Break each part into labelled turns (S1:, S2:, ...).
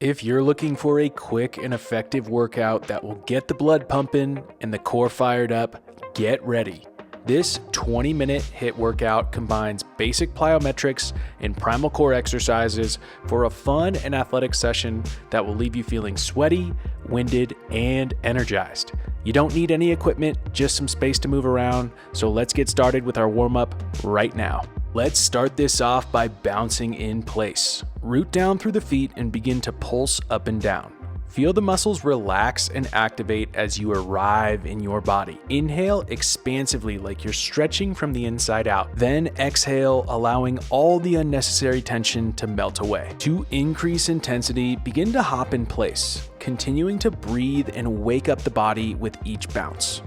S1: If you're looking for a quick and effective workout that will get the blood pumping and the core fired up, get ready. This 20-minute HIIT workout combines basic plyometrics and primal core exercises for a fun and athletic session that will leave you feeling sweaty, winded, and energized. You don't need any equipment, just some space to move around, so let's get started with our warm-up right now. Let's start this off by bouncing in place. Root down through the feet and begin to pulse up and down. Feel the muscles relax and activate as you arrive in your body. Inhale expansively like you're stretching from the inside out. Then exhale, allowing all the unnecessary tension to melt away. To increase intensity, begin to hop in place, continuing to breathe and wake up the body with each bounce.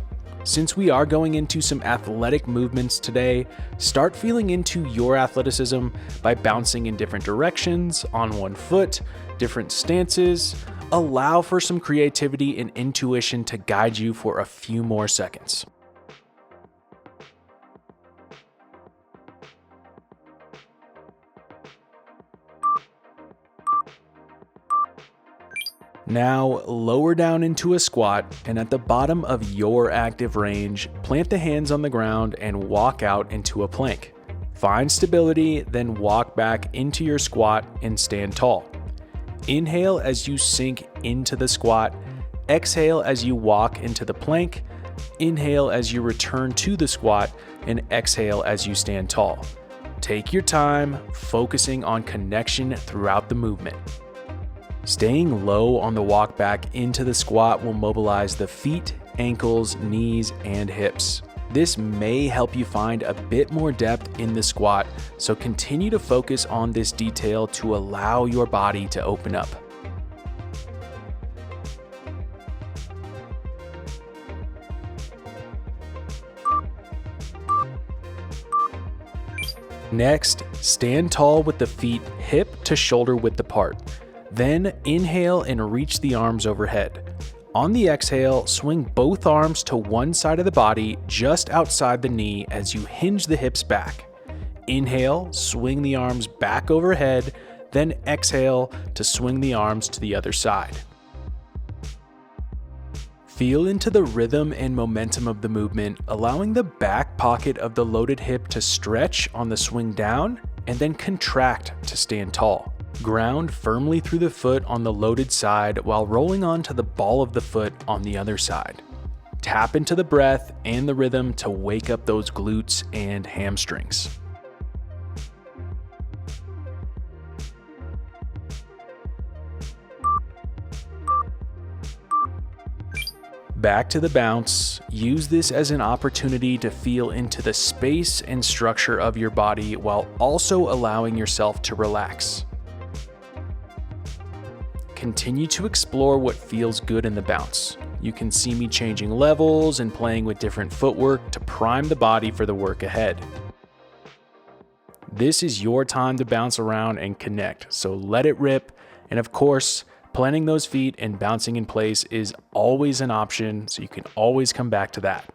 S1: Since we are going into some athletic movements today, start feeling into your athleticism by bouncing in different directions, on one foot, different stances. Allow for some creativity and intuition to guide you for a few more seconds. Now, lower down into a squat, and at the bottom of your active range, plant the hands on the ground and walk out into a plank. Find stability, then walk back into your squat and stand tall. Inhale as you sink into the squat, exhale as you walk into the plank, inhale as you return to the squat, and exhale as you stand tall. Take your time, focusing on connection throughout the movement. Staying low on the walk back into the squat will mobilize the feet, ankles, knees, and hips. This may help you find a bit more depth in the squat, so continue to focus on this detail to allow your body to open up. Next, stand tall with the feet hip to shoulder width apart. Then inhale and reach the arms overhead. On the exhale, swing both arms to one side of the body just outside the knee as you hinge the hips back. Inhale, swing the arms back overhead, then exhale to swing the arms to the other side. Feel into the rhythm and momentum of the movement, allowing the back pocket of the loaded hip to stretch on the swing down and then contract to stand tall. Ground firmly through the foot on the loaded side while rolling onto the ball of the foot on the other side. Tap into the breath and the rhythm to wake up those glutes and hamstrings. Back to the bounce. Use this as an opportunity to feel into the space and structure of your body while also allowing yourself to relax. Continue to explore what feels good in the bounce. You can see me changing levels and playing with different footwork to prime the body for the work ahead. This is your time to bounce around and connect, so let it rip. And of course, planting those feet and bouncing in place is always an option, so you can always come back to that.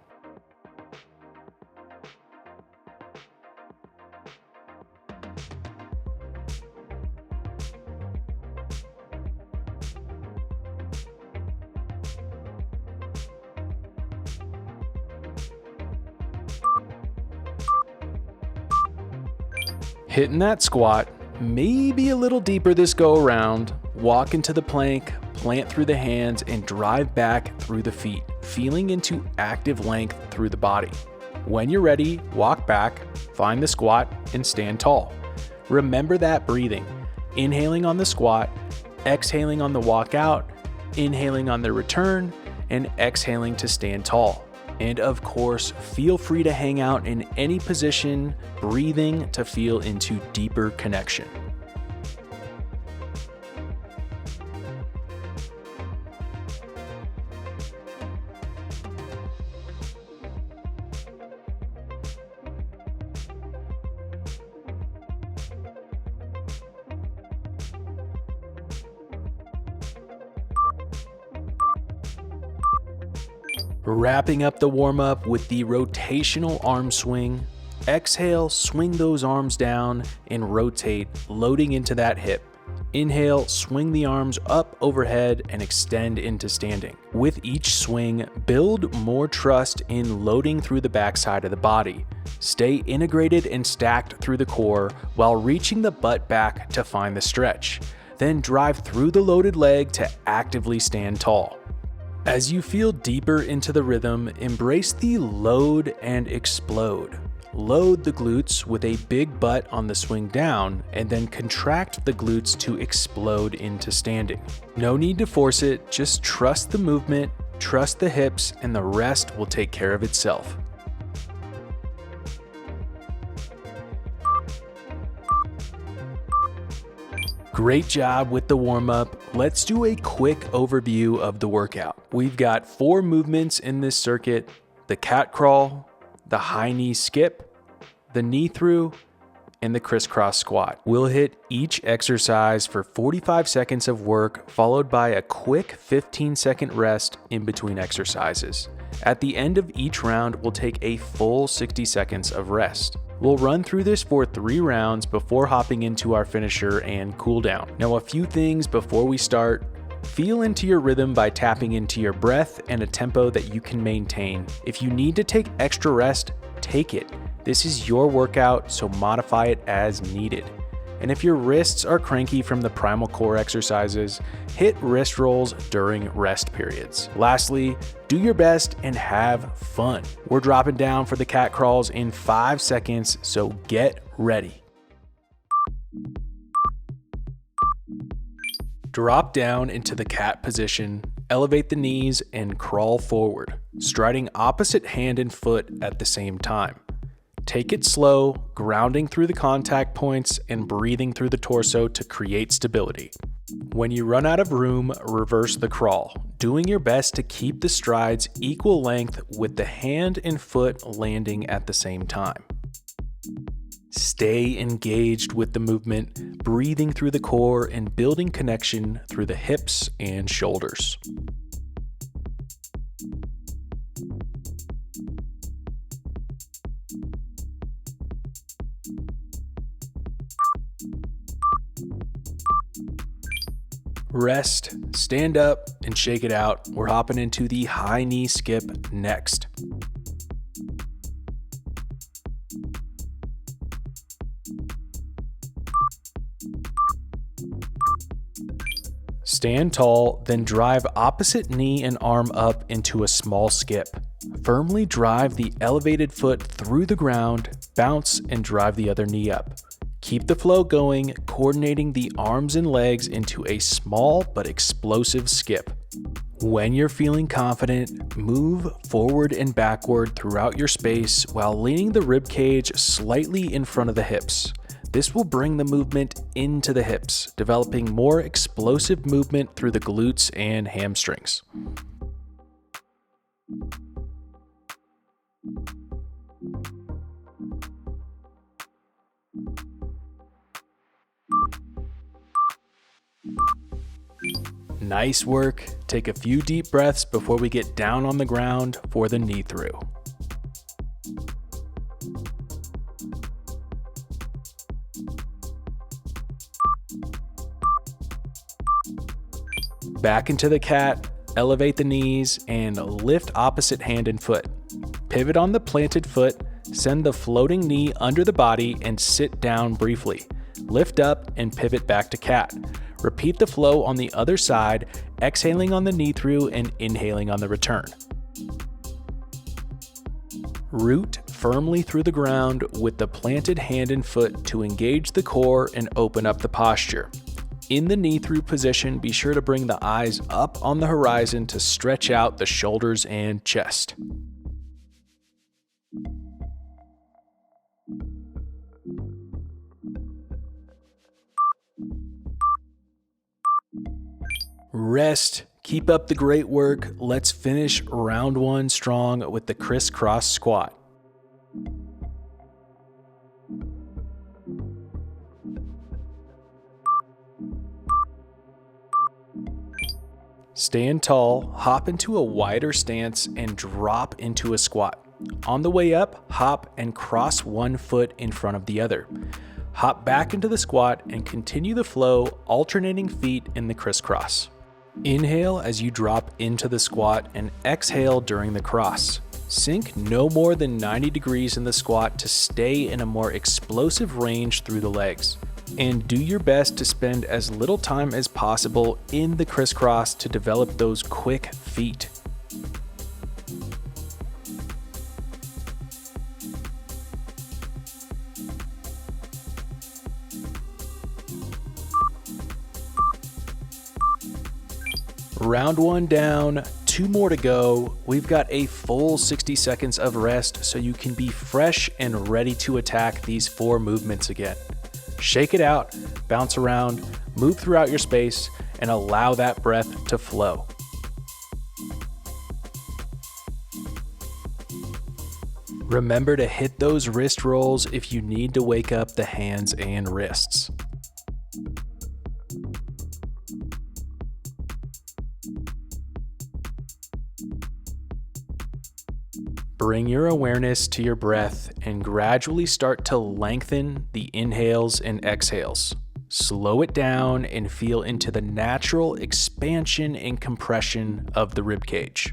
S1: Hitting that squat, maybe a little deeper this go around. Walk into the plank, plant through the hands, and drive back through the feet, feeling into active length through the body. When you're ready, walk back, find the squat, and stand tall. Remember that breathing, inhaling on the squat, exhaling on the walk out, inhaling on the return, and exhaling to stand tall. And of course, feel free to hang out in any position, breathing to feel into deeper connection. Wrapping up the warm-up with the rotational arm swing. Exhale, swing those arms down and rotate, loading into that hip. Inhale, swing the arms up overhead and extend into standing. With each swing, build more trust in loading through the backside of the body. Stay integrated and stacked through the core while reaching the butt back to find the stretch. Then drive through the loaded leg to actively stand tall. As you feel deeper into the rhythm, embrace the load and explode. Load the glutes with a big butt on the swing down, and then contract the glutes to explode into standing. No need to force it, just trust the movement, trust the hips, and the rest will take care of itself. Great job with the warm-up. Let's do a quick overview of the workout. We've got 4 movements in this circuit: the cat crawl, the high knee skip, the knee through, and the crisscross squat. We'll hit each exercise for 45 seconds of work, followed by a quick 15-second rest in between exercises. At the end of each round, we'll take a full 60 seconds of rest. We'll run through this for 3 rounds before hopping into our finisher and cool down. Now, a few things before we start. Feel into your rhythm by tapping into your breath and a tempo that you can maintain. If you need to take extra rest, take it. This is your workout, so modify it as needed. And if your wrists are cranky from the primal core exercises, hit wrist rolls during rest periods. Lastly, do your best and have fun. We're dropping down for the cat crawls in 5 seconds, so get ready. Drop down into the cat position, elevate the knees, and crawl forward, striding opposite hand and foot at the same time. Take it slow, grounding through the contact points and breathing through the torso to create stability. When you run out of room, reverse the crawl, doing your best to keep the strides equal length with the hand and foot landing at the same time. Stay engaged with the movement, breathing through the core and building connection through the hips and shoulders. Rest, stand up, and shake it out. We're hopping into the high knee skip next. Stand tall, then drive opposite knee and arm up into a small skip. Firmly drive the elevated foot through the ground, bounce, and drive the other knee up. Keep the flow going, coordinating the arms and legs into a small but explosive skip. When you're feeling confident, move forward and backward throughout your space while leaning the rib cage slightly in front of the hips. This will bring the movement into the hips, developing more explosive movement through the glutes and hamstrings. Nice work. Take a few deep breaths before we get down on the ground for the knee through. Back into the cat, elevate the knees, and lift opposite hand and foot. Pivot on the planted foot, send the floating knee under the body, and sit down briefly. Lift up and pivot back to cat. Repeat the flow on the other side, exhaling on the knee through and inhaling on the return. Root firmly through the ground with the planted hand and foot to engage the core and open up the posture. In the knee through position, be sure to bring the eyes up on the horizon to stretch out the shoulders and chest. Rest. Keep up the great work. Let's finish round 1 strong with the crisscross squat. Stand tall, hop into a wider stance, and drop into a squat. On the way up, hop and cross one foot in front of the other. Hop back into the squat and continue the flow, alternating feet in the crisscross. Inhale as you drop into the squat and exhale during the cross. Sink no more than 90 degrees in the squat to stay in a more explosive range through the legs. And do your best to spend as little time as possible in the crisscross to develop those quick feet. Round 1 down, 2 more to go. We've got a full 60 seconds of rest so you can be fresh and ready to attack these 4 movements again. Shake it out, bounce around, move throughout your space, and allow that breath to flow. Remember to hit those wrist rolls if you need to wake up the hands and wrists. Bring your awareness to your breath and gradually start to lengthen the inhales and exhales. Slow it down and feel into the natural expansion and compression of the ribcage.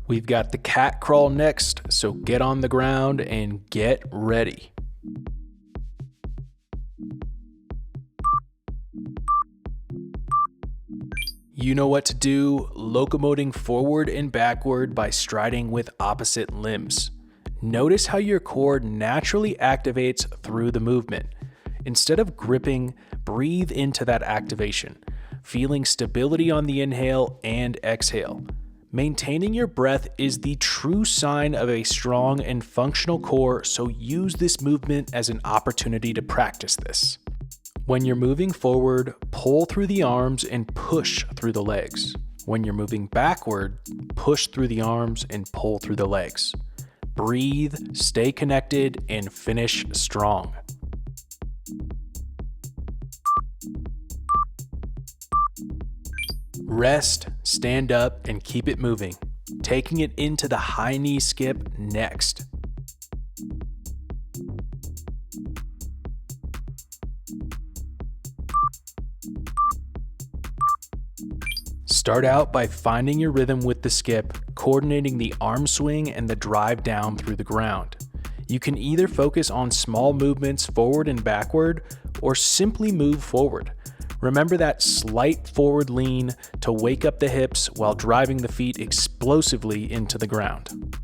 S1: We've got the cat crawl next, so get on the ground and get ready. You know what to do, locomoting forward and backward by striding with opposite limbs. Notice how your core naturally activates through the movement. Instead of gripping, breathe into that activation, feeling stability on the inhale and exhale. Maintaining your breath is the true sign of a strong and functional core, so use this movement as an opportunity to practice this. When you're moving forward, pull through the arms and push through the legs. When you're moving backward, push through the arms and pull through the legs. Breathe, stay connected, and finish strong. Rest, stand up, and keep it moving. Taking it into the high knee skip next. Start out by finding your rhythm with the skip, coordinating the arm swing and the drive down through the ground. You can either focus on small movements forward and backward, or simply move forward. Remember that slight forward lean to wake up the hips while driving the feet explosively into the ground.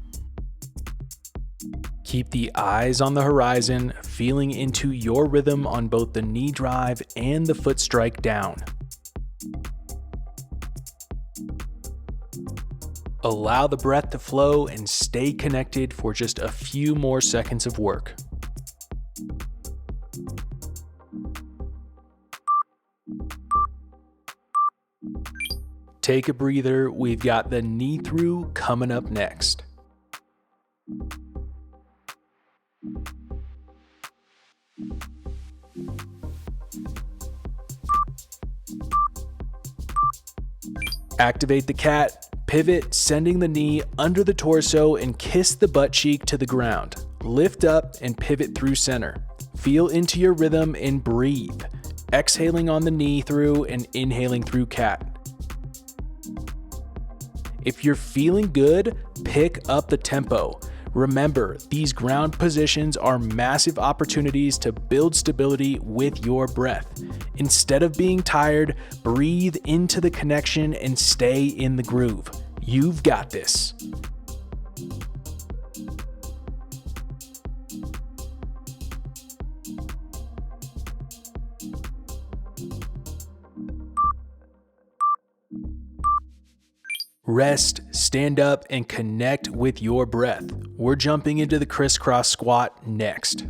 S1: Keep the eyes on the horizon, feeling into your rhythm on both the knee drive and the foot strike down. Allow the breath to flow and stay connected for just a few more seconds of work. Take a breather, we've got the knee through coming up next. Activate the cat, pivot, sending the knee under the torso and kiss the butt cheek to the ground. Lift up and pivot through center. Feel into your rhythm and breathe. Exhaling on the knee through and inhaling through cat. If you're feeling good, pick up the tempo. Remember, these ground positions are massive opportunities to build stability with your breath. Instead of being tired, breathe into the connection and stay in the groove. You've got this. Rest, stand up, and connect with your breath. We're jumping into the crisscross squat next.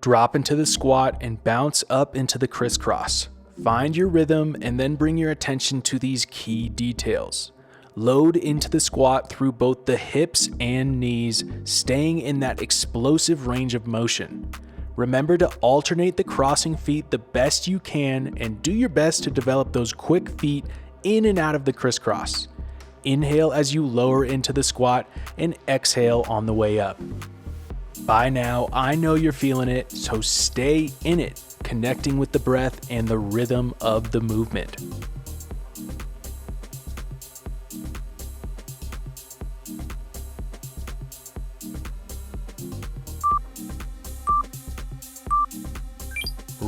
S1: Drop into the squat and bounce up into the crisscross. Find your rhythm and then bring your attention to these key details. Load into the squat through both the hips and knees, staying in that explosive range of motion. Remember to alternate the crossing feet the best you can and do your best to develop those quick feet in and out of the crisscross. Inhale as you lower into the squat and exhale on the way up. By now, I know you're feeling it, so stay in it, connecting with the breath and the rhythm of the movement.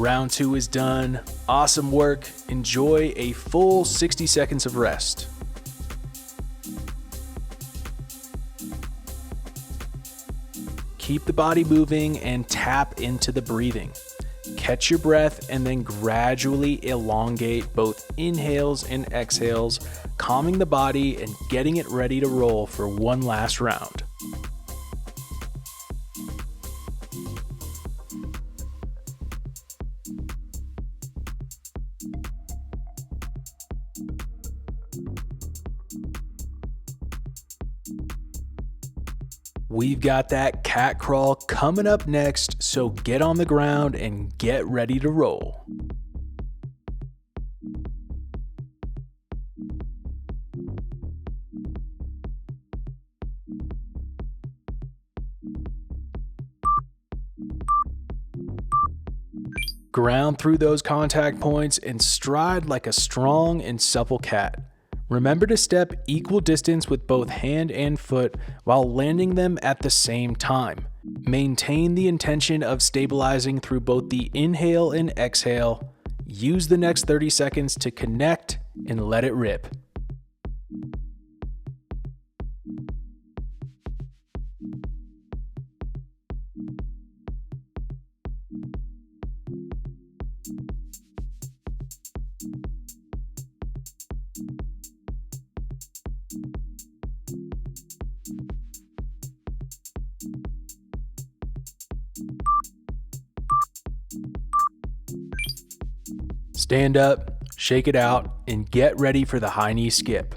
S1: Round 2 is done. Awesome work. Enjoy a full 60 seconds of rest. Keep the body moving and tap into the breathing. Catch your breath and then gradually elongate both inhales and exhales, calming the body and getting it ready to roll for one last round. We've got that cat crawl coming up next, so get on the ground and get ready to roll. Ground through those contact points and stride like a strong and supple cat. Remember to step equal distance with both hand and foot while landing them at the same time. Maintain the intention of stabilizing through both the inhale and exhale. Use the next 30 seconds to connect and let it rip. Stand up, shake it out, and get ready for the high knee skip.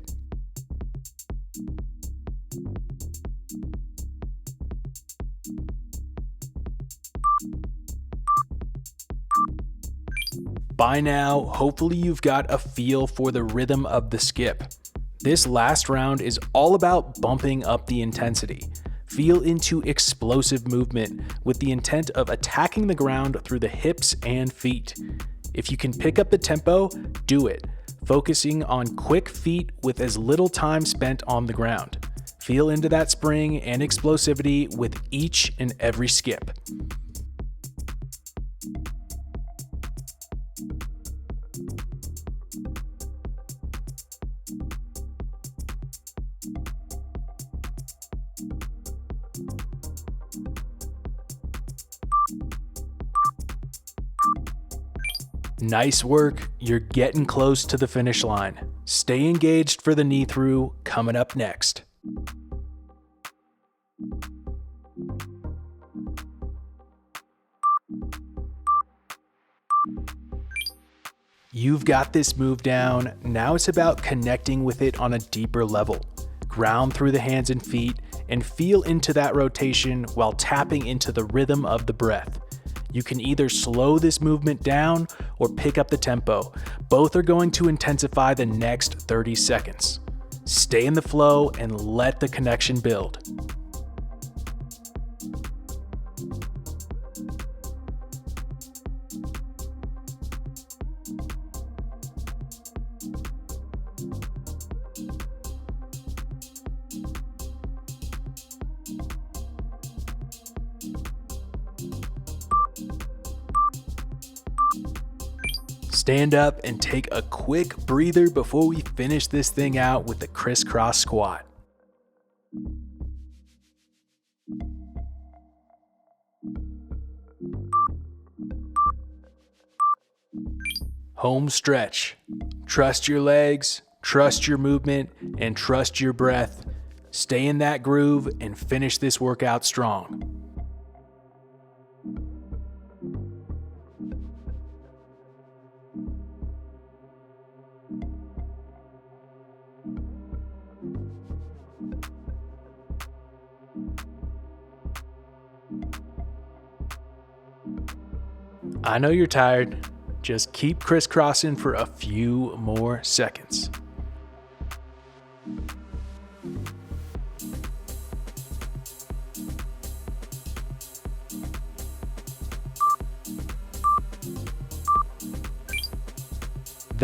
S1: By now, hopefully you've got a feel for the rhythm of the skip. This last round is all about bumping up the intensity. Feel into explosive movement with the intent of attacking the ground through the hips and feet. If you can pick up the tempo, do it, focusing on quick feet with as little time spent on the ground. Feel into that spring and explosivity with each and every skip. Nice work, you're getting close to the finish line. Stay engaged for the knee through coming up next. You've got this move down, now it's about connecting with it on a deeper level. Ground through the hands and feet and feel into that rotation while tapping into the rhythm of the breath. You can either slow this movement down or pick up the tempo. Both are going to intensify the next 30 seconds. Stay in the flow and let the connection build. Stand up and take a quick breather before we finish this thing out with the crisscross squat. Home stretch. Trust your legs, trust your movement, and trust your breath. Stay in that groove and finish this workout strong. I know you're tired. Just keep crisscrossing for a few more seconds.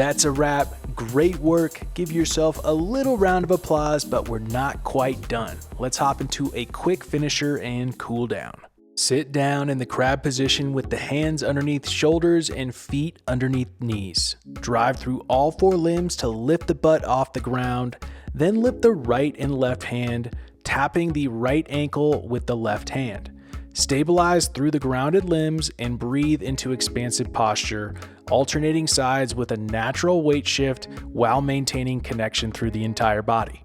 S1: That's a wrap. Great work. Give yourself a little round of applause, but we're not quite done. Let's hop into a quick finisher and cool down. Sit down in the crab position with the hands underneath shoulders and feet underneath knees. Drive through all 4 limbs to lift the butt off the ground, then lift the right and left hand, tapping the right ankle with the left hand. Stabilize through the grounded limbs and breathe into expansive posture, alternating sides with a natural weight shift while maintaining connection through the entire body.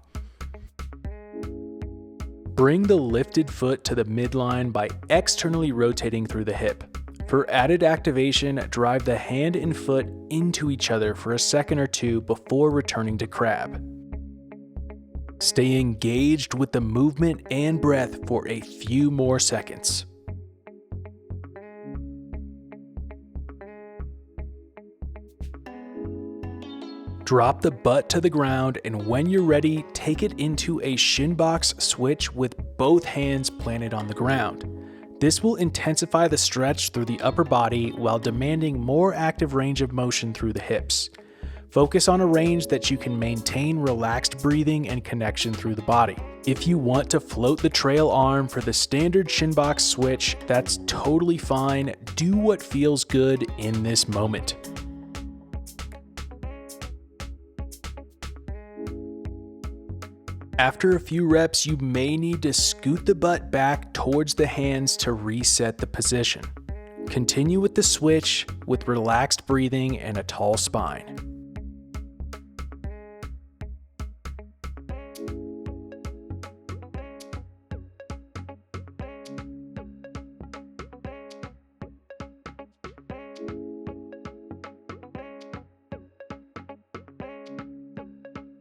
S1: Bring the lifted foot to the midline by externally rotating through the hip. For added activation, drive the hand and foot into each other for a second or two before returning to crab. Stay engaged with the movement and breath for a few more seconds. Drop the butt to the ground, and when you're ready, take it into a Shinbox switch with both hands planted on the ground. This will intensify the stretch through the upper body while demanding more active range of motion through the hips. Focus on a range that you can maintain relaxed breathing and connection through the body. If you want to float the trail arm for the standard Shinbox switch, that's totally fine. Do what feels good in this moment. After a few reps, you may need to scoot the butt back towards the hands to reset the position. Continue with the switch with relaxed breathing and a tall spine.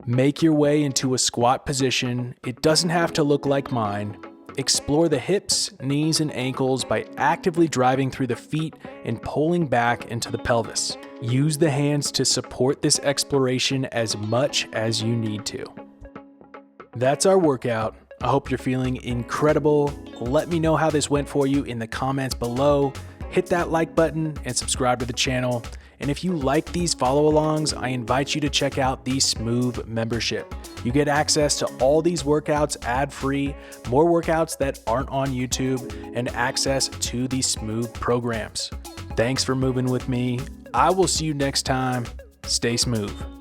S1: Make your way into a squat position. It doesn't have to look like mine. Explore the hips, knees, and ankles by actively driving through the feet and pulling back into the pelvis. Use the hands to support this exploration as much as you need to. That's our workout. I hope you're feeling incredible. Let me know how this went for you in the comments below. Hit that like button and subscribe to the channel. And if you like these follow-alongs, I invite you to check out the smoov membership. You get access to all these workouts ad-free, more workouts that aren't on YouTube, and access to the smoov programs. Thanks for moving with me. I will see you next time. Stay smoov.